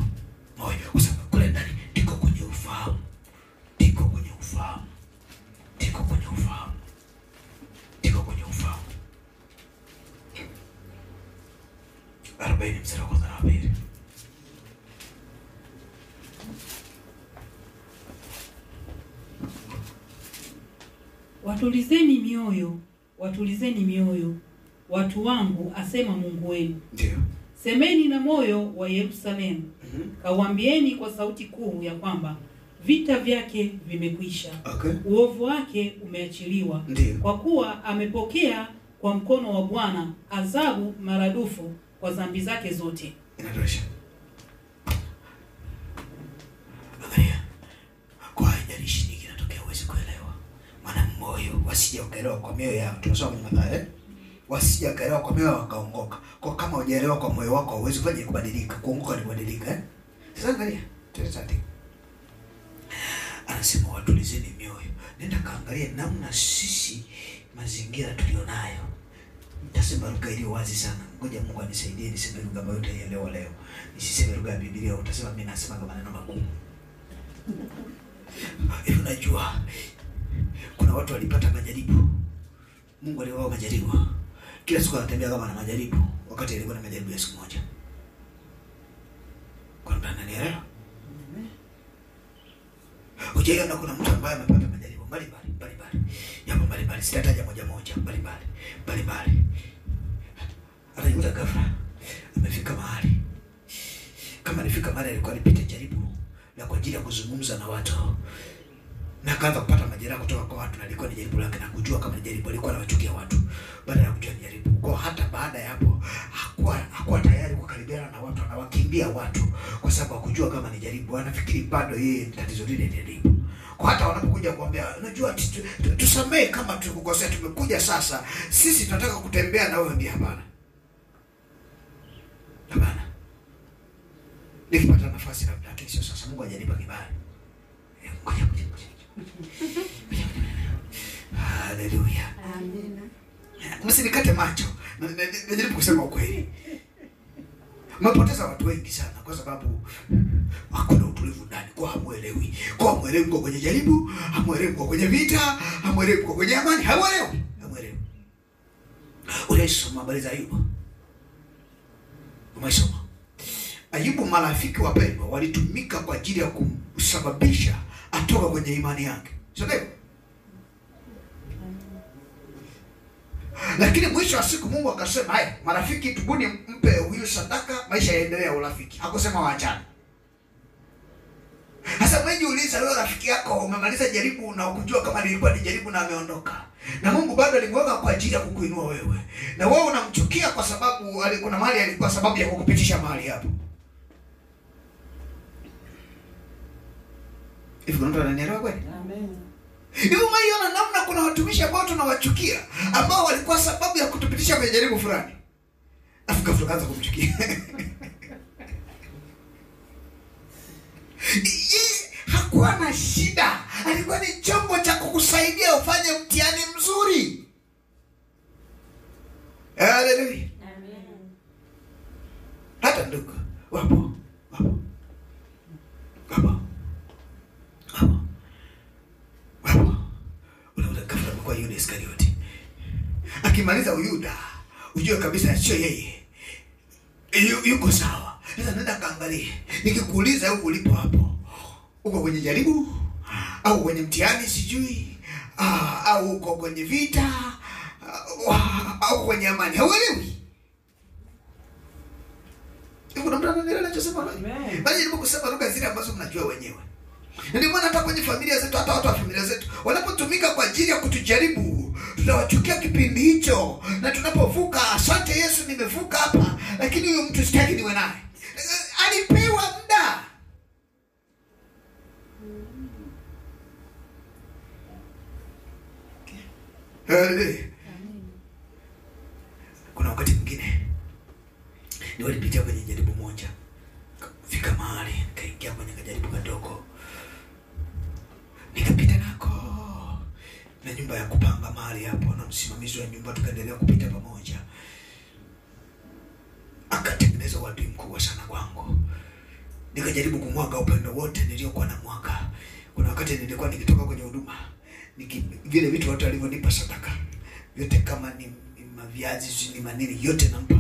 Kwa sababu kule ndani ndiko kwenye ufahamu. Ndiko kwenye ufahamu. 40 mstari wa kwanza na wa pili. Watulizeni mioyo, watu wangu, asema Mungu wenu. Ndio. Semeni na moyo wa Yerusalemu. Kawaambieni kwa sauti kuu ya kwamba vita vyake vimekwisha. Okay. Uovu wake umeachiliwa. Ndiyo. Kwa kuwa amepokea kwa mkono wa Bwana adhabu maradufu kwa dhambi zake zote. Inatosha. Angalia. Kwa haijalishi nini kinatokea uweze kuelewa. Maana moyo wasije ukaelewa kwa mioyo yao. Tunasoma Mathayo. Wasije ukaelewa kwa mioyo wakaongoka. Kwa kama hujaelewa kwa moyo wako huwezi kufanya kubadilika. Kuongoka ni kubadilika. Sasa angalia. Tutasati. Anasema watulizeni mioyo. Nenda kaangalia namna sisi mazingira tulionayo. Nitasema lugha iliyo wazi sana. Ngoja Mungu anisaidie niseme lugha ambayo utaielewa leo. Nisiseme lugha ya Biblia utasema mimi nasema kama maneno magumu. Hivi unajua kuna watu walipata majaribu. Mungu aliwapa majaribu. Kila siku anatembea kama na majaribu wakati alikuwa na majaribu ya siku moja. Kwa nini ananielewa? Ukiona kuna mtu ambaye amepata majaribu mbalimbali. Yapo mbalimbali, sitataja moja mbalimbali. Anajikuta ghafla amefika mahali. Kama alifika mahali alikuwa alipita jaribu la kwa ajili ya kuzungumza na watu. Na akaanza kupata majeraha kutoka kwa watu, na alikuwa ni jaribu lake na kujua kama ni jaribu, alikuwa anawachukia watu. Baada ya kujua ni jaribu, kwa hata baada ya hapo hakuwa tayari kukaribiana na watu, anawakimbia watu kwa sababu hakujua kama ni jaribu. Anafikiri bado yeye tatizo lile ni jaribu. Kwa hata wanapokuja kuambia, unajua tusamee kama tukukosea, tumekuja sasa, sisi tunataka kutembea na wewe, ndiye hapana. Hapana. Nikipata nafasi labda, lakini sio sasa. Mungu hajanipa kibali. Ngoja. Haleluya. Amina. Msinikate macho. Najaribu kusema ukweli. Mmepoteza watu wengi sana kwa sababu hakuna utulivu ndani, kwa hamuelewi. Kwa hamuelewi mko kwenye jaribu, hamuelewi mko kwenye vita, hamuelewi mko kwenye amani, hamuelewi. Unaisoma habari za Ayubu? Umesoma? Ayubu, marafiki wapendwa, walitumika kwa ajili ya kusababisha atoka kwenye imani yake. Sio ndio? Lakini mwisho wa siku Mungu akasema, haya marafiki, tubuni mpe huyu sadaka, maisha yaendelea urafiki. Hakusema waachane. Sasa umejiuliza wewe, rafiki yako umemaliza jaribu na ukujua kama lilikuwa ni jaribu na ameondoka. Na Mungu bado alimweka kwa ajili ya kukuinua wewe. Na wewe unamchukia kwa sababu kuna mahali alikuwa sababu ya kukupitisha mahali hapo. Hivi kuna mtu ananielewa kweli? Amen. Hivi umeiona namna kuna watumishi ambao tunawachukia ambao walikuwa sababu ya kutupitisha kwenye jaribu fulani. Afika tukaanza kumchukia. Hakuwa na shida. Alikuwa ni chombo cha kukusaidia ufanye mtihani mzuri. Haleluya. Amen. Hata ndugu wapo. Unaona kafara kwa Yuda Iskarioti. Akimaliza Yuda, ujue kabisa sio yeye. Yuko sawa. Sasa nenda kaangalie. Nikikuuliza huko ulipo hapo, uko kwenye jaribu au kwenye mtihani sijui, au uko kwenye vita au kwenye amani, hauelewi. Kuna mtu ananielewa ninachosema? Bali ndipo kusema lugha zile ambazo mnajua wenyewe. Ndio maana hata kwenye familia zetu, hata watu wa familia zetu wanapotumika kwa ajili ya kutujaribu, tunawachukia kipindi hicho. Na tunapovuka, asante Yesu nimevuka hapa, lakini huyo mtu sitaki niwe naye. Alipewa muda. Kuna wakati mwingine nilipitia kwenye jaribu moja. Fika mahali nikaingia kwenye jaribu kadogo. Nikapita nako na nyumba ya kupanga mahali hapo, na msimamizi wa nyumba tukaendelea kupita pamoja. Akatengeneza wadui mkubwa sana kwangu. Nikajaribu kumwaga upendo wote niliokuwa na mwaka. Kuna wakati nilikuwa nikitoka kwenye huduma, vile vitu watu walivyonipa sadaka, yote kama ni maviazi ni manini, yote nampa.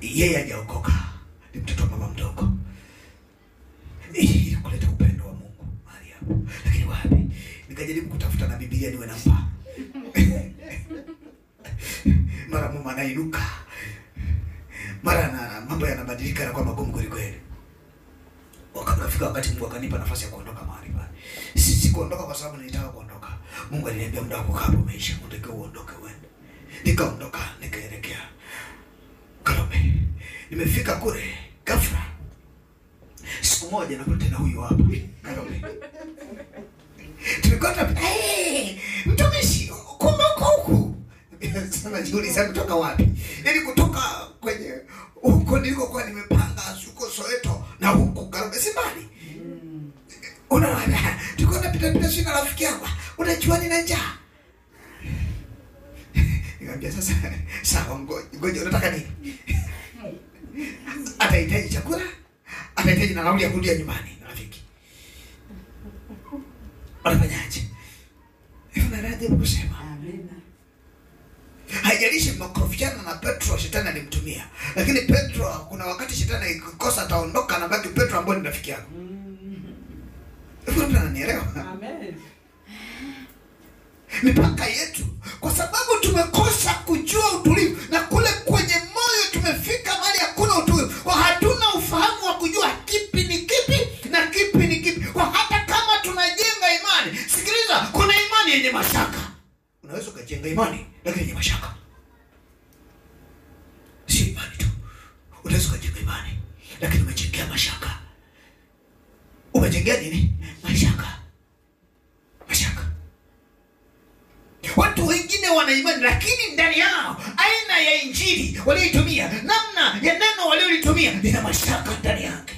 Yeye hajaokoka, ni mtoto wa mama mdogo. Ili kuleta upendo wa Mungu mahali hapo. Lakini wapi? Nikajaribu kutafuta na Biblia niwe nampa. Mara mama anainuka, mara na mambo yanabadilika na kwa magumu kweli kweli. Wakafika wakati Mungu akanipa nafasi ya kuondoka mahali pale. Sisi kuondoka kwa sababu nilitaka kuondoka. Mungu aliniambia muda wako hapo umeisha, unatakiwa uondoke uende. Nikaondoka, nikaelekea Karume. Nimefika kule ghafla. Siku moja nakuta na huyu hapa Karume. Tumekota, mtumishi, kumbe uko huku. Sasa jiuliza kutoka wapi? Yaani kutoka kwenye huko nilikokuwa nimepanga huko Soweto na huko Karume si mbali. Unaona, tulikuwa tunapita sina rafiki yangu. Unajua nina njaa. Nikamwambia sasa, sawa ngoja unataka nini? Atahitaji chakula, atahitaji na nauli ya kurudia nyumbani rafiki. Unafanyaje? Hivi naraje kusema? Amina. Haijalishi makofiana na Petro, shetani alimtumia. Lakini Petro, kuna wakati shetani ikikosa ataondoka na baki Petro ambaye ni rafiki yako. Hivi mtu ananielewa? Amen. Mipaka yetu, kwa sababu tumekosa kujua utulivu, na kule kwenye moyo tumefika mahali hakuna utulivu. Kwa hatuna ufahamu wa kujua kipi ni kipi na kipi ni kipi. Kwa hata kama tunajenga imani, sikiliza, kuna imani yenye mashaka. Unaweza kujenga imani lakini yenye mashaka. Si imani tu. Unaweza kujenga imani lakini umejengea mashaka. Umejengea nini? wengine wana imani, lakini ndani yao aina ya injili walioitumia, namna ya neno waliolitumia lina mashaka ndani yake.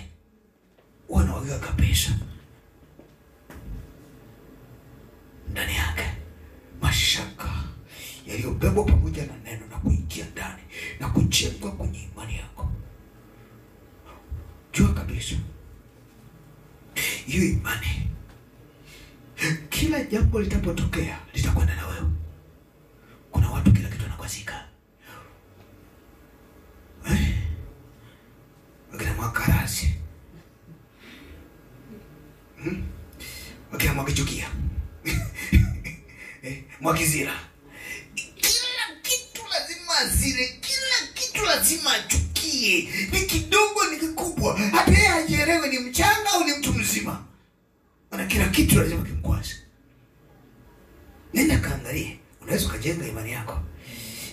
Wanaweka kabisa ndani yake mashaka yaliyobebwa pamoja na neno na kuingia ndani na kujengwa kwenye imani yako. Jua kabisa hiyo imani, kila jambo litapotokea litakwenda na wewe. Kuna watu kila kitu anakwazika, wakina Mwakarasi, wakina Mwakichukia, Mwakizira, kila kitu lazima azire, kila kitu lazima achukie. Ni kidogo ni kikubwa, hata yeye hajielewi ni mchanga au ni mtu mzima, na kila kitu lazima kimkwaze. Nenda kaangalie, unaweza kujenga imani yako.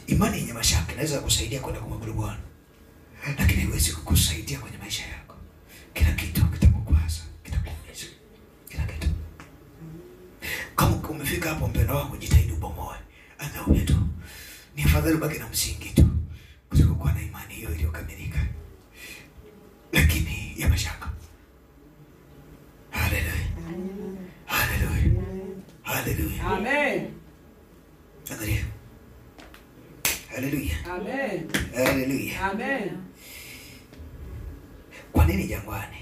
Imani yenye mashaka inaweza kukusaidia kwenda kumwabudu Bwana, lakini haiwezi kukusaidia kwenye maisha yako. Kila kitu kitakukwaza, kitakuumiza, kila kitu. Kama umefika hapo, mpendo wangu, jitahidi ubomoe. Anaona tu ni afadhali baki na msingi tu kuliko kuwa na imani hiyo iliyokamilika lakini ya mashaka. Haleluya. Haleluya. Haleluya. Amen. Angalia. Haleluya. Amen. Haleluya. Amen. Kwa nini jangwani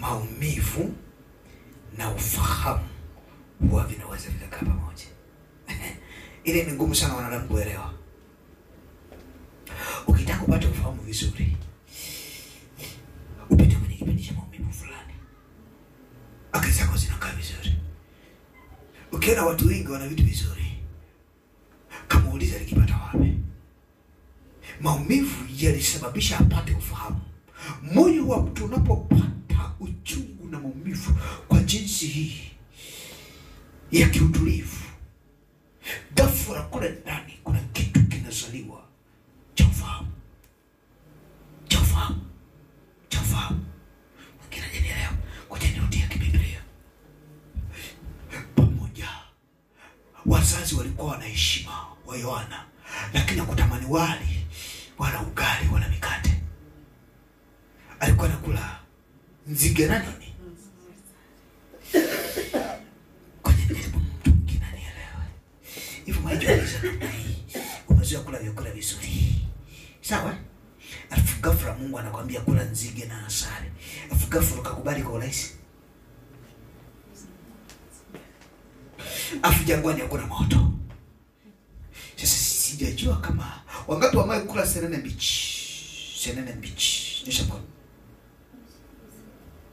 maumivu na ufahamu huwa vinaweza vikakaa pamoja? Ile ni ngumu sana wanadamu kuelewa. Ukitaka kupata ufahamu vizuri, upite kwenye kipindi cha maumivu fulani, akili zako zinakaa vizuri. Ukiona watu wengi wana vitu vizuri, kama uulize alikipata wapi? Maumivu yalisababisha apate ufahamu. Moyo wa mtu unapopata uchungu na maumivu kwa jinsi hii ya kiutulivu, ghafla kule ndani kuna kitu kinazaliwa cha ufahamu. Cha ufahamu. Cha ufahamu. Wengine leo kwa nirudia kibiblia. Pamoja wazazi walikuwa wana heshima wa Yohana, lakini hakutamani wali wala ugali wala mikate. Alikuwa anakula nzige na nini? Kwenye nilipo mtu mwingine anielewe. Hivyo maijuliza namna hii, umezoea kula vyakula vizuri, sawa? Alafu ghafla Mungu anakuambia kula nzige na asali. Alafu ghafla ukakubali kwa urahisi. Alafu jangwani hakuna moto. Sasa sijajua kama wangapi wamai kula senene mbichi. Senene mbichi. Nyosha mkono.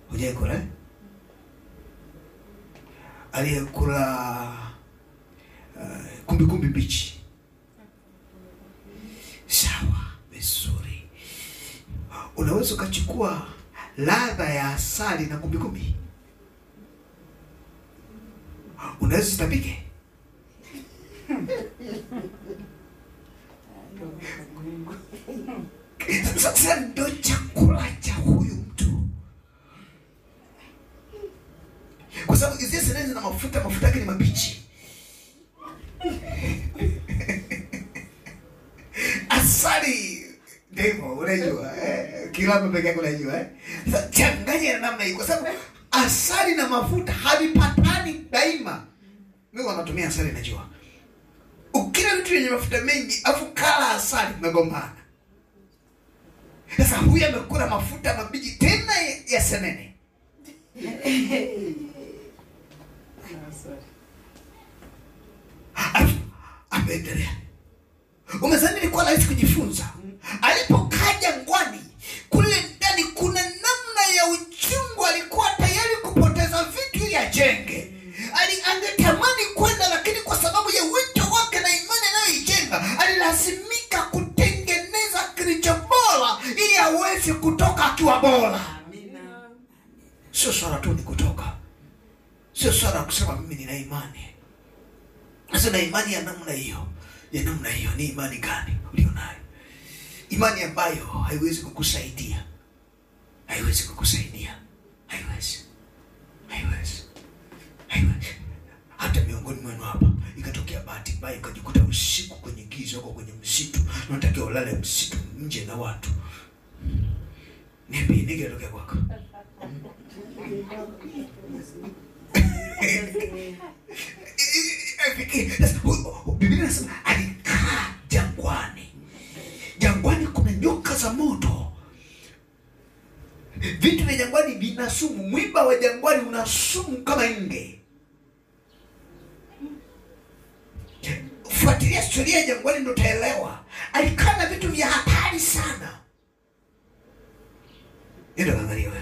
Hujai kula, eh? Aliyekula kumbi mbichi. Sawa, vizuri. Unaweza ukachukua ladha ya asali na kumbi. Unaweza zitapike. Sasa ndo chakula cha huyu mtu. Kwa sababu hizi senene na mafuta yake ni mabichi. Asali ndio unajua, kila mtu pekee unajua, Sasa changanya na namna hii, kwa sababu asali na mafuta havipatani daima. Mimi wanatumia asali najua. Ukila vitu vyenye mafuta mengi afu kala asali umegombana. Sasa huyu amekula mafuta mabichi tena ya senene. Ameendelea. Umezani nilikuwa rahisi kujifunza. Alipokaa jangwani, kule ndani kuna namna ya uchungu, alikuwa tayari kupoteza vitu ili ajenge. Angetamani kwenda, lakini kwa sababu ya wito wake na imani anayoijenga, alilazimika kutengeneza kilicho bora ili aweze kutoka akiwa bora. Amina. Sio swala tu ni kutoka. Sio swala kusema mimi nina imani. Sasa na imani ya namna hiyo, ni imani gani ulionayo? Imani ambayo haiwezi kukusaidia. Haiwezi. Hata miongoni mwenu hapa ikatokea bahati mbaya umewahi kujikuta usiku kwenye giza huko kwenye msitu, unatakiwa ulale msitu nje na watu? Nipi ningetokea kwako? Biblia inasema alikaa jangwani. Jangwani kuna nyoka za moto. Vitu vya jangwani vina sumu. Mwiba wa jangwani una sumu kama nge. Fuatilia historia ya jangwani ndio utaelewa. Alikaa na vitu vya hatari sana. Ndio angalia wewe.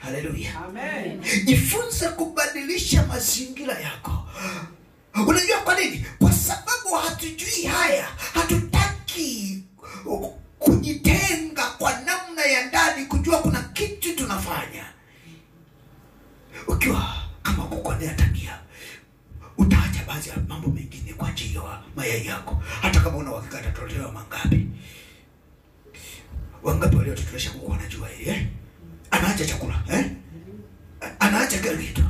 Haleluya. Amen. Jifunze kubadilisha mazingira yako. Unajua kwa nini? Kwa sababu hatujui haya. Hatutaki kujitenga kwa namna ya ndani, kujua kuna kitu tunafanya. Ukiwa kama kukonea tabia, utaacha baadhi ya mambo mengine kwa ajili ya mayai yako. Hata kama una uhakika atatolewa mangapi. Wangapi waliototolesha kuku wanajua hili anaacha chakula anaacha kila kitu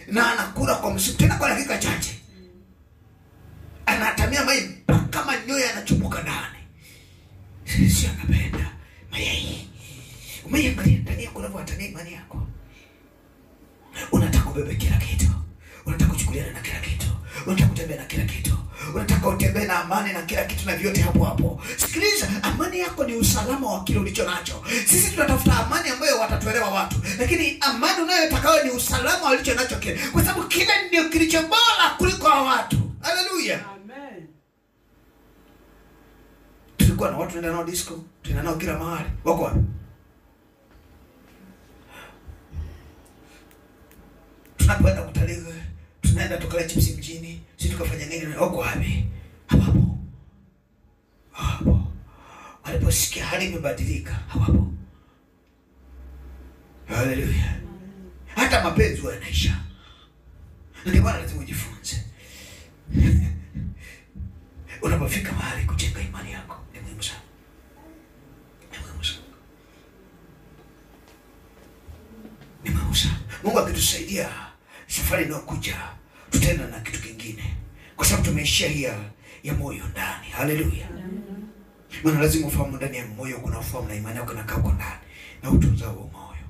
na anakula kwa msimu tena kwa dakika chache, anatamia mai kama nyoya anachomoka ndani. Sisi anapenda mayai. Umeangalia ndani yako unavyoatania imani yako. Unataka ubebe kila kitu, unataka kuchukuliana na kila kitu, unataka kutembea na kila kitu, unataka utembee na amani na kila kitu na vyote hapo hapo. Sikiliza, amani yako ni usalama wa kile ulicho nacho. Sisi tunatafuta amani ambayo watatuelewa watu, lakini amani unayotaka ni usalama walicho nacho kile, kwa sababu kile ndio kilicho bora kuliko watu. Haleluya. Amen. Tulikuwa na watu tunaenda nao disco, tunaenda nao kila mahali. Wako wapi? Tunapoenda kutalii, tunaenda tukala chips mjini, sisi tukafanya nini? Wako wapi? Hawapo. Hawapo. Waliposikia hali imebadilika, hawapo. Haleluya. Hata mapenzi yanaisha. Ndio maana lazima ujifunze. Unapofika mahali kujenga imani yako ni muhimu sana. Ni muhimu sana. Ni muhimu sana. Mungu akitusaidia safari inayokuja tutaenda na kitu kingine, kwa sababu tumeishia hii ya moyo ndani. Haleluya. Maana lazima ufahamu ndani ya moyo kuna ufahamu na imani yako inakaa huko ndani na utunza huo moyo.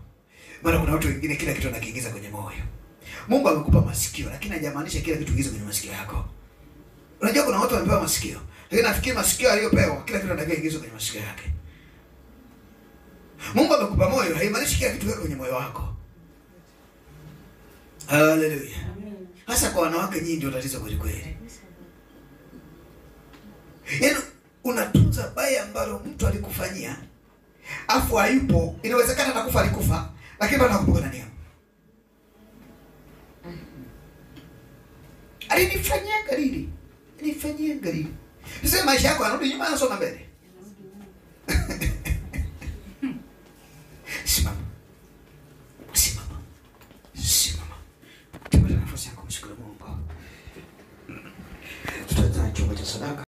Maana kuna watu wengine kila kitu anakiingiza kwenye moyo. Mungu amekupa masikio lakini hajamaanisha kila kitu kiingize kwenye masikio yako. Unajua kuna watu wamepewa masikio, lakini nafikiri masikio aliyopewa kila kitu anataka kiingizwe kwenye masikio yake. Mungu amekupa moyo, haimaanishi kila kitu kiko kwenye moyo wako. Haleluya. Hasa kwa wanawake nyinyi ndio tatizo kweli kweli. Yaani unatunza baya ambalo mtu alikufanyia, afu hayupo, inawezekana atakufa alikufa, lakini bado anakumbuka nani yako. Alinifanyia galili. Sasa maisha yako yanarudi nyuma yanasonga mbele.